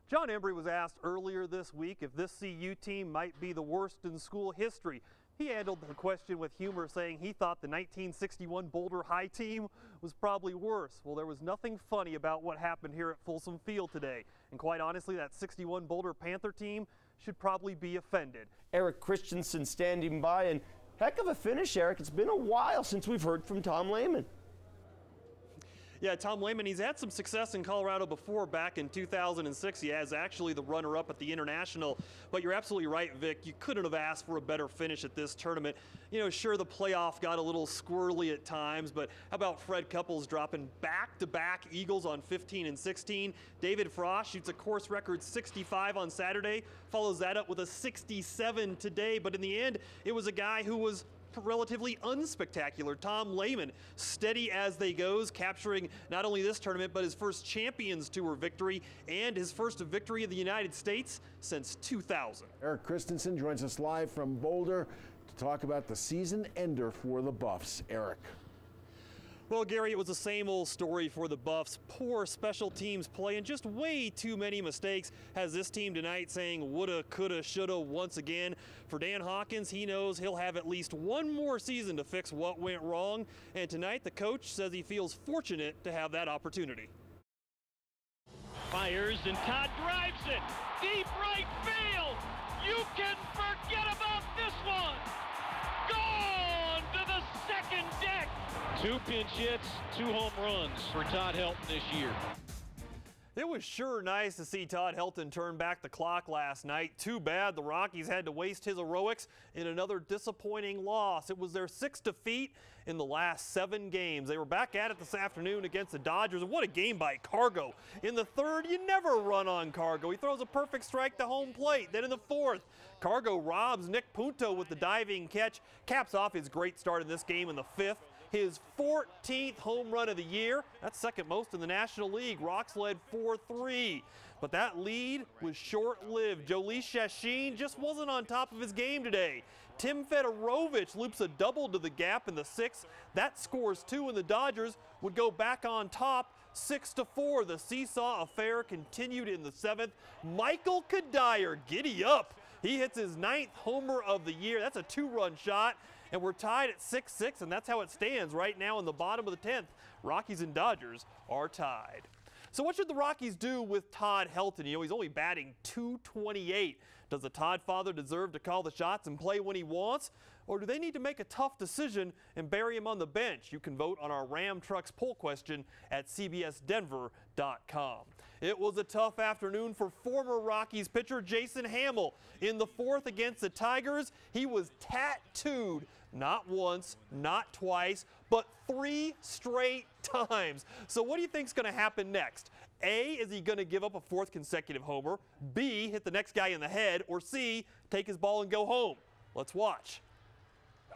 John Embry was asked earlier this week if this CU team might be the worst in school history. He handled the question with humor, saying he thought the 1961 Boulder High team was probably worse. Well, there was nothing funny about what happened here at Folsom Field today. And quite honestly, that 61 Boulder Panther team should probably be offended. Eric Christensen standing by, and heck of a finish, Eric. It's been a while since we've heard from Tom Lehman. Yeah, Tom Lehman, he's had some success in Colorado before. Back in 2006, he has actually the runner-up at the International. But you're absolutely right, Vic. You couldn't have asked for a better finish at this tournament. You know, sure, the playoff got a little squirrely at times, but how about Fred Couples dropping back-to-back eagles on 15 and 16? David Frost shoots a course record 65 on Saturday, follows that up with a 67 today. But in the end, it was a guy who was relatively unspectacular. Tom Lehman, steady as they goes, capturing not only this tournament, but his first Champions Tour victory and his first victory in the United States since 2000. Eric Christensen joins us live from Boulder to talk about the season ender for the Buffs. Eric. Well, Gary, it was the same old story for the Buffs. Poor special teams play and just way too many mistakes. Has this team tonight saying woulda, coulda, shoulda once again. For Dan Hawkins, he knows he'll have at least one more season to fix what went wrong. And tonight, the coach says he feels fortunate to have that opportunity. Fires and Todd drives it. Deep right field. You can forget about this one. Gone to the second deck. 2 pinch hits, 2 home runs for Todd Helton this year. It was sure nice to see Todd Helton turn back the clock last night. Too bad the Rockies had to waste his heroics in another disappointing loss. It was their 6th defeat in the last 7 games. They were back at it this afternoon against the Dodgers. And what a game by Cargo. In the 3rd, you never run on Cargo. He throws a perfect strike to home plate. Then in the 4th, Cargo robs Nick Punto with the diving catch, caps off his great start in this game in the 5th. His 14th home run of the year. That's second most in the National League. Rocks led 4-3. But that lead was short-lived. Jhoulys Chachin just wasn't on top of his game today. Tim Fedorovich loops a double to the gap in the 6th. That scores 2, and the Dodgers would go back on top 6-4. The seesaw affair continued in the 7th. Michael Cuddyer, giddy up. He hits his 9th homer of the year. That's a 2-run shot. And we're tied at 6-6, and that's how it stands right now in the bottom of the 10th. Rockies and Dodgers are tied. So what should the Rockies do with Todd Helton? You know, he's only batting .228. Does the Todd father deserve to call the shots and play when he wants? Or do they need to make a tough decision and bury him on the bench? You can vote on our Ram Trucks poll question at cbsdenver.com. It was a tough afternoon for former Rockies pitcher Jason Hammel. In the 4th against the Tigers, he was tattooed not once, not twice, but 3 straight times. So what do you think is going to happen next? A, is he going to give up a 4th consecutive homer? B, hit the next guy in the head? Or C, take his ball and go home? Let's watch.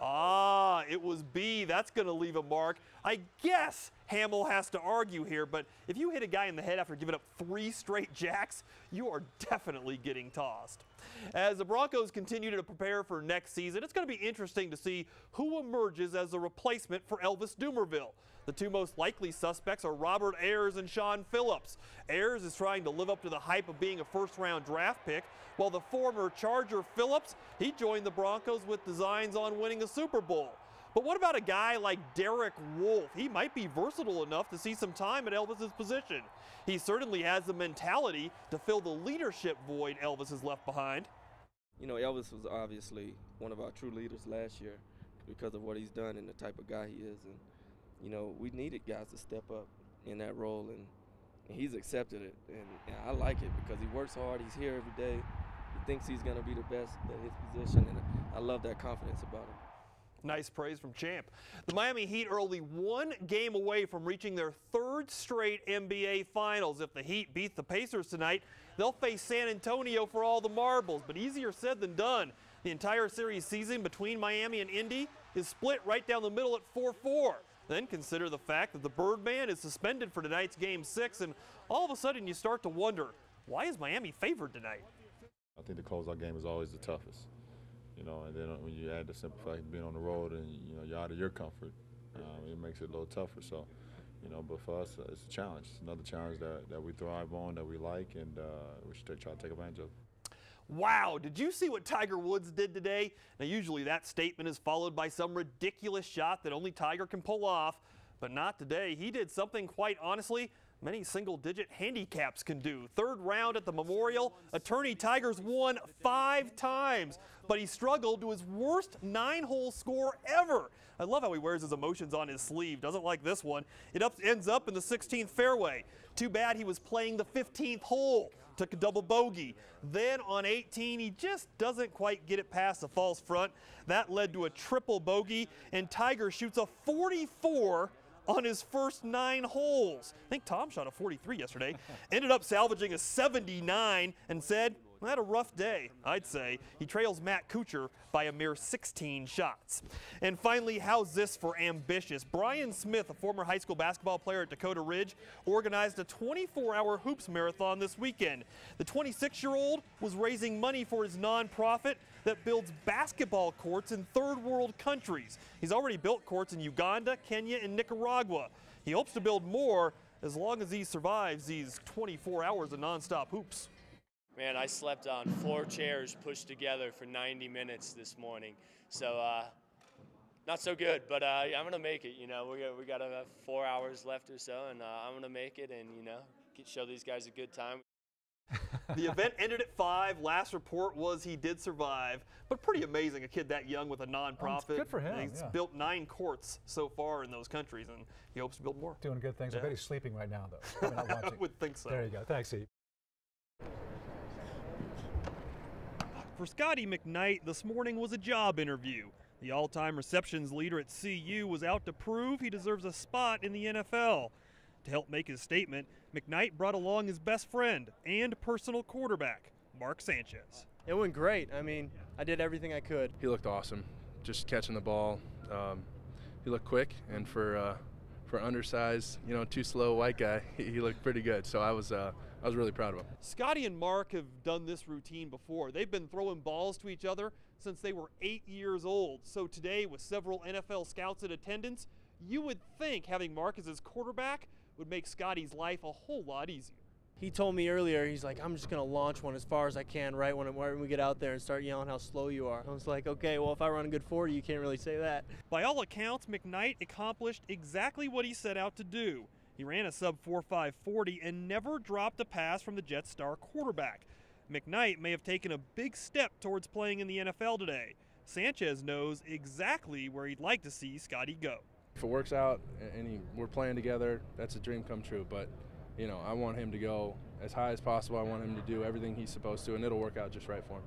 Ah, it was B. That's going to leave a mark. I guess Hammel has to argue here, but if you hit a guy in the head after giving up 3 straight jacks, you are definitely getting tossed. As the Broncos continue to prepare for next season, it's going to be interesting to see who emerges as a replacement for Elvis Dumervil. The 2 most likely suspects are Robert Ayers and Sean Phillips. Ayers is trying to live up to the hype of being a first-round draft pick, while the former Charger Phillips, he joined the Broncos with designs on winning a Super Bowl. But what about a guy like Derek Wolfe? He might be versatile enough to see some time at Elvis's position. He certainly has the mentality to fill the leadership void Elvis has left behind. You know, Elvis was obviously one of our true leaders last year because of what he's done and the type of guy he is. And, you know, we needed guys to step up in that role, and he's accepted it. And I like it because he works hard. He's here every day. He thinks he's going to be the best at his position, and I love that confidence about him. Nice praise from Champ. The Miami Heat are only 1 game away from reaching their 3rd straight NBA Finals. If the Heat beat the Pacers tonight, they'll face San Antonio for all the marbles, but easier said than done. The entire series season between Miami and Indy is split right down the middle at 4-4. Then consider the fact that the Birdman is suspended for tonight's Game 6, and all of a sudden you start to wonder, why is Miami favored tonight? I think the closeout game is always the toughest. You know, and then when you add the simple fact of being on the road and, you know, you're out of your comfort, it makes it a little tougher. So, You know, but for us, it's a challenge. It's another challenge that we thrive on, that we like, and we should try to take advantage of. Wow, did you see what Tiger Woods did today? Now, usually that statement is followed by some ridiculous shot that only Tiger can pull off, but not today. He did something, quite honestly, many single-digit handicaps can do. Third round at the Memorial, attorney Tigers won 5 times, but he struggled to his worst 9-hole score ever. I love how he wears his emotions on his sleeve. Doesn't like this one. It ends up in the 16th fairway. Too bad he was playing the 15th hole. Took a double bogey. Then on 18, he just doesn't quite get it past the false front. That led to a triple bogey, and Tiger shoots a 44 on his first 9 holes. I think Tom shot a 43 yesterday. Ended up salvaging a 79 and said, "I had a rough day," I'd say. He trails Matt Kuchar by a mere 16 shots. And finally, how's this for ambitious? Brian Smith, a former high school basketball player at Dakota Ridge, organized a 24-hour hoops marathon this weekend. The 26-year-old was raising money for his nonprofit that builds basketball courts in third world countries. He's already built courts in Uganda, Kenya, and Nicaragua. He hopes to build more as long as he survives these 24 hours of nonstop hoops. Man, I slept on 4 chairs pushed together for 90 minutes this morning. So not so good, but I'm going to make it. You know, we got about 4 hours left or so, and I'm going to make it and, you know, show these guys a good time. The event ended at 5. Last report was he did survive, but pretty amazing, a kid that young with a nonprofit. Good for him. He's built 9 courts so far in those countries, and he hopes to build more. Doing good things. Yeah. I bet he's sleeping right now, though. Probably not watching. I would think so. There you go. Thanks, Steve. For Scotty McKnight, this morning was a job interview. The all-time receptions leader at CU was out to prove he deserves a spot in the NFL. To help make his statement, McKnight brought along his best friend and personal quarterback, Mark Sanchez. It went great. I mean, I did everything I could. He looked awesome, just catching the ball. He looked quick, and for undersized, you know, too slow white guy, he looked pretty good. So I was really proud of him. Scotty and Mark have done this routine before. They've been throwing balls to each other since they were 8 years old. So today, with several NFL scouts in attendance, you would think having Mark as his quarterback would make Scotty's life a whole lot easier. He told me earlier, he's like, I'm just going to launch one as far as I can right when we get out there and start yelling how slow you are. I was like, okay, well, if I run a good 40, you can't really say that. By all accounts, McKnight accomplished exactly what he set out to do. He ran a sub-4.5 40 and never dropped a pass from the Jets' star quarterback. McKnight may have taken a big step towards playing in the NFL today. Sanchez knows exactly where he'd like to see Scotty go. If it works out and we're playing together, that's a dream come true. But, you know, I want him to go as high as possible. I want him to do everything he's supposed to, and it'll work out just right for him.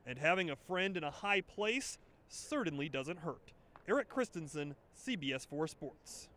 And having a friend in a high place certainly doesn't hurt. Eric Christensen, CBS 4 Sports.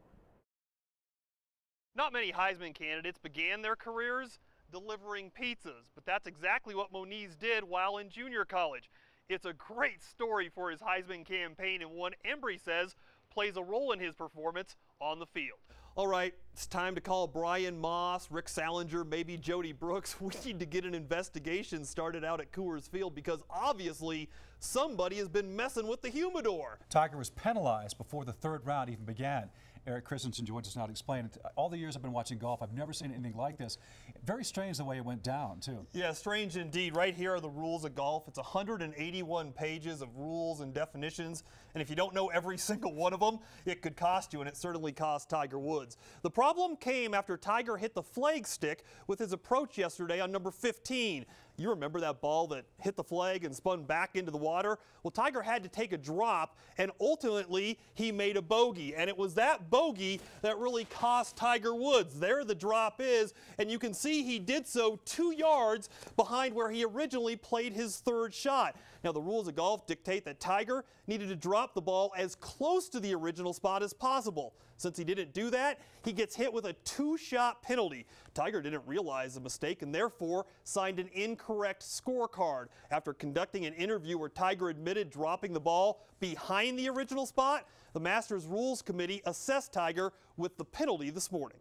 Not many Heisman candidates began their careers delivering pizzas, but that's exactly what Moniz did while in junior college. It's a great story for his Heisman campaign, and one Embry says plays a role in his performance on the field. All right, it's time to call Brian Moss, Rick Salinger, maybe Jody Brooks. We need to get an investigation started out at Coors Field because obviously somebody has been messing with the humidor. Tiger was penalized before the 3rd round even began. Eric Christensen joins us now to explain it. All the years I've been watching golf, I've never seen anything like this. Very strange the way it went down, too. Yeah, strange indeed. Right here are the rules of golf. It's 181 pages of rules and definitions, and if you don't know every single one of them, it could cost you, and it certainly cost Tiger Woods. The problem came after Tiger hit the flag stick with his approach yesterday on number 15. You remember that ball that hit the flag and spun back into the water? Well, Tiger had to take a drop, and ultimately he made a bogey, and it was that bogey that really cost Tiger Woods. There the drop is, and you can see he did so 2 yards behind where he originally played his 3rd shot. Now, the rules of golf dictate that Tiger needed to drop the ball as close to the original spot as possible. Since he didn't do that, he gets hit with a 2-shot penalty. Tiger didn't realize the mistake and therefore signed an incorrect scorecard. After conducting an interview where Tiger admitted dropping the ball behind the original spot, the Masters Rules Committee assessed Tiger with the penalty this morning.